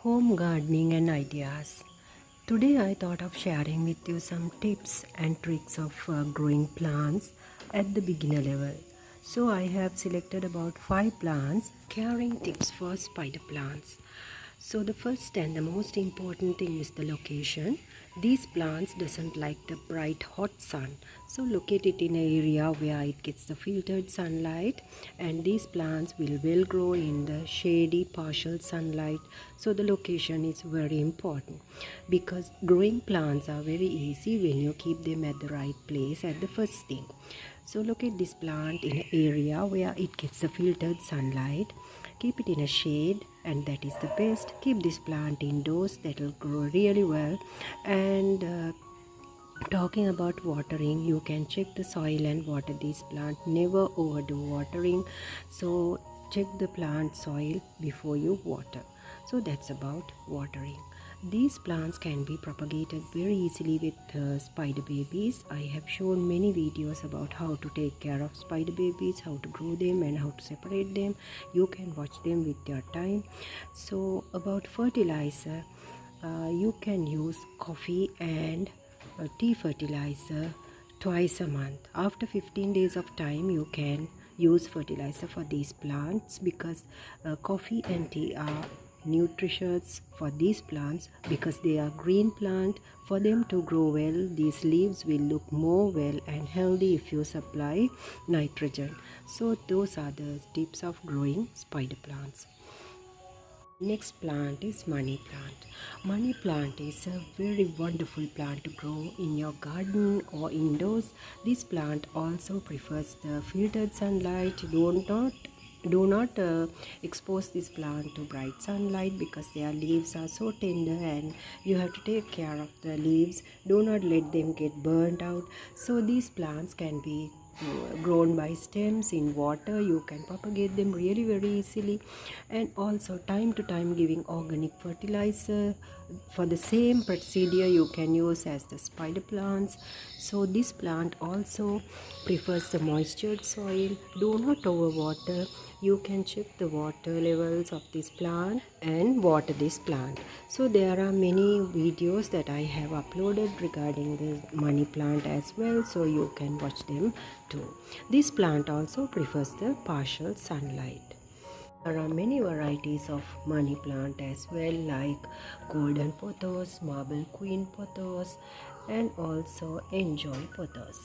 Home gardening and ideas. Today I thought of sharing with you some tips and tricks of growing plants at the beginner level. So I have selected about 5 plants, caring tips for spider plants. So the first and the most important thing is the location. These plants doesn't like the bright hot sun, so locate it in an area where it gets the filtered sunlight, and these plants will well grow in the shady partial sunlight. So the location is very important because growing plants are very easy when you keep them at the right place at the first thing. So locate this plant in an area where it gets the filtered sunlight. Keep it in a shade, and that is the best. Keep this plant indoors, that will grow really well. And talking about watering, you can check the soil and water this plant. Never overdo watering, so check the plant soil before you water. So that's about watering. These plants can be propagated very easily with spider babies. I have shown many videos about how to take care of spider babies, how to grow them and how to separate them. You can watch them with your time. So about fertilizer, you can use coffee and tea fertilizer twice a month. After 15 days of time, you can use fertilizer for these plants because coffee and tea are nutritious for these plants because they are green plant. For them to grow well, these leaves will look more well and healthy if you supply nitrogen. So those are the tips of growing spider plants. Next plant is money plant. Money plant is a very wonderful plant to grow in your garden or indoors. This plant also prefers the filtered sunlight. Do not expose this plant to bright sunlight because their leaves are so tender and you have to take care of the leaves. Do not let them get burnt out. So these plants can be grown by stems in water. You can propagate them really very easily, and also time to time giving organic fertilizer. For the same procedure you can use as the spider plants. So this plant also prefers the moistured soil. Do not overwater. You can check the water levels of this plant and water this plant. So there are many videos that I have uploaded regarding the money plant as well, so you can watch them too. This plant also prefers the partial sunlight. There are many varieties of money plant as well, like golden pothos, marble queen pothos, and also enjoy pothos.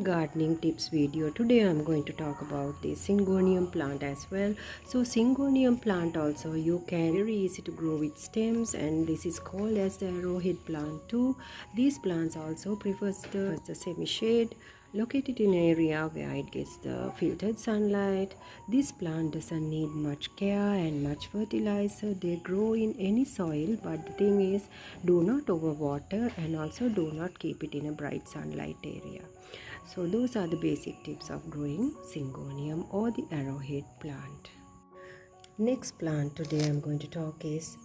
Gardening tips video. Today I'm going to talk about the Syngonium plant as well. So Syngonium plant also you can very easy to grow with stems, and this is called as the arrowhead plant too. These plants also prefers the semi-shade, located in an area where it gets the filtered sunlight. This plant doesn't need much care and much fertilizer. They grow in any soil, but the thing is, do not overwater and also do not keep it in a bright sunlight area. So those are the basic tips of growing Syngonium or the arrowhead plant. Next plant today I'm going to talk is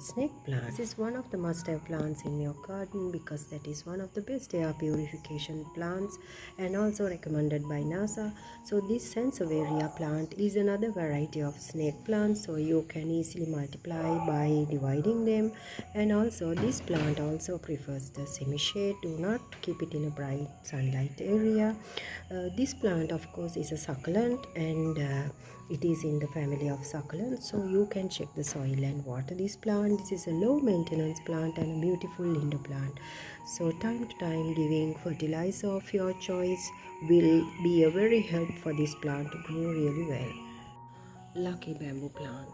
snake plant. This is one of the must-have plants in your garden because that is one of the best air purification plants and also recommended by NASA. So this sansevieria plant is another variety of snake plants, so you can easily multiply by dividing them. And also this plant also prefers the semi-shade. Do not keep it in a bright sunlight area. This plant of course is a succulent, and it is in the family of succulents, so you can check the soil and water this plant. This is a low maintenance plant and a beautiful indoor plant. So time to time giving fertilizer of your choice will be a very help for this plant to grow really well. Lucky bamboo plant.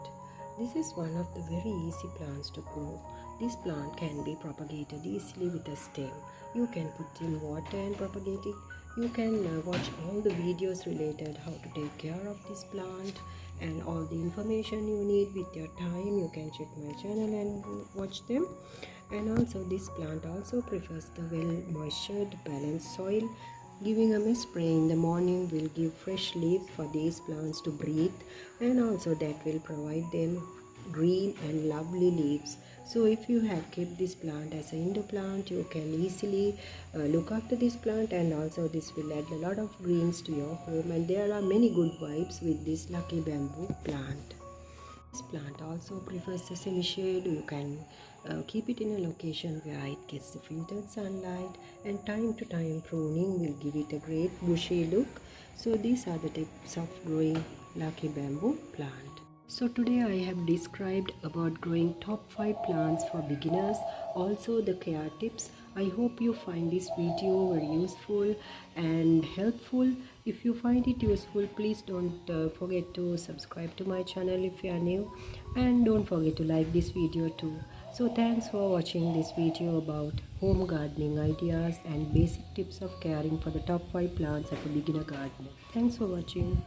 This is one of the very easy plants to grow. This plant can be propagated easily with a stem. You can put in water and propagate it. You can watch all the videos related how to take care of this plant and all the information you need with your time. You can check my channel and watch them. And also this plant also prefers the well moistured balanced soil. Giving a spray in the morning will give fresh leaf for these plants to breathe, and also that will provide them green and lovely leaves. So if you have kept this plant as an indoor plant, you can easily look after this plant, and also this will add a lot of greens to your home, and there are many good vibes with this lucky bamboo plant. This plant also prefers the semi-shade. You can keep it in a location where it gets the filtered sunlight, and time to time pruning will give it a great bushy look. So these are the tips of growing lucky bamboo plant. So today I have described about growing top 5 plants for beginners, also the care tips. I hope you find this video very useful and helpful. If you find it useful, please don't forget to subscribe to my channel if you are new, and don't forget to like this video too. So thanks for watching this video about home gardening ideas and basic tips of caring for the top 5 plants of a beginner gardener. Thanks for watching.